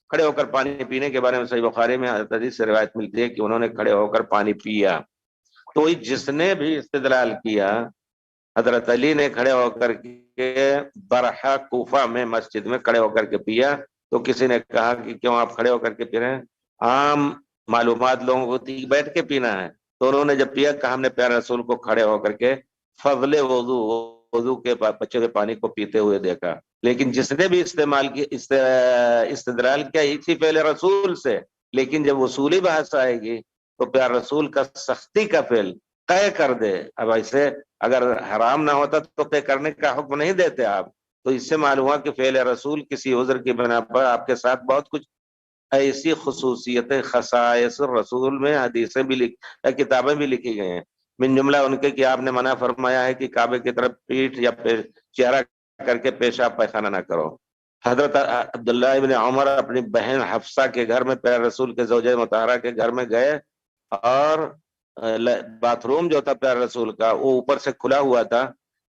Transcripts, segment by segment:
کھڑے ہو کر پانی پینے کے بارے میں صحیح بخاری میں حضرت علی سے روایت ملتی ہے کہ انہوں نے کھڑے ہو کر پانی پیا. تو جس نے بھی استدلال کیا حضرت علی نے کھڑے ہو کر کے برحا کوفہ میں مسجد میں کھڑے ہو کر کے پیا، تو کسی نے کہا کہ کیوں آپ کھڑے ہو کر کے پی رہے ہیں؟ عام معلومات لوگوں کو تھی بیٹھ کے پینا ہے. تو انہوں نے جب پیا کہا ہم نے پیارے رسول کو کھڑے ہو کر کے فضل وضو کے بچے کے پانی کو پیتے ہوئے دیکھا. لیکن جس نے بھی استعمال کی استدلال کیا اسی فعل رسول سے، لیکن جب اصولی بحث آئے گی تو پیار رسول کا سختی کا فعل طے کر دے. اب ایسے اگر حرام نہ ہوتا تو طے کرنے کا حکم نہیں دیتے آپ. تو اس سے معلوم ہوا کہ فعل رسول کسی عذر کی بنا پر آپ کے ساتھ بہت کچھ ایسی خصوصیتیں خصائص رسول میں حدیثیں بھی کتابیں بھی لکھی گئی ہیں. من جملہ ان کے کہ آپ نے منع فرمایا ہے کہ کعبے کی طرف پیٹھ یا چہرہ کر کے پیشاب پیخانہ نہ کرو. حضرت عبداللہ ابن عمر اپنی بہن حفصہ کے گھر میں پیارے رسول کے زوجہ مطہرہ کے گھر میں گئے، اور باتھ روم جو تھا پیارے رسول کا وہ اوپر سے کھلا ہوا تھا.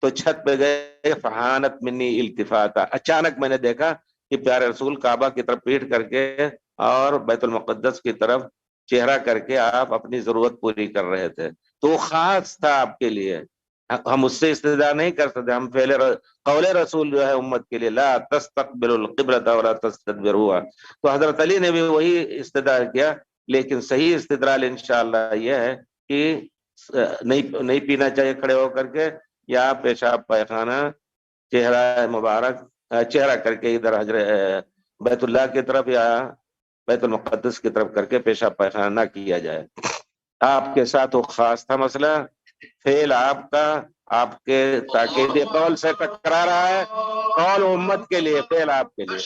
تو چھت پہ گئے، فحانت منی التفاتا، اچانک میں نے دیکھا کہ پیارے رسول کعبہ کی طرف پیٹھ کر کے اور بیت المقدس کی طرف چہرہ کر کے آپ اپنی ضرورت پوری کر رہے تھے. تو وہ خاص تھا آپ کے لیے، ہم اس سے استدعا نہیں کر سکتے. ہم قول رسول جو ہے امت کے لیے لا تستقبل القبلۃ ولا تستدبروها، تو حضرت علی نے بھی وہی استدعا کیا. لیکن صحیح استدلال انشاءاللہ یہ ہے کہ نہیں پینا چاہیے کھڑے ہو کر کے، یا پیشاب پیخانہ چہرہ مبارک چہرہ کر کے ادھر بیت اللہ کی طرف یا بیت المقدس کی طرف کر کے پیشاب پیخانہ نہ کیا جائے. آپ کے ساتھ وہ خاص تھا مسئلہ، فعل آپ کا آپ کے تاکیدی قول سے ٹکرا رہا ہے. قول امت کے لیے، فعل آپ کے لیے.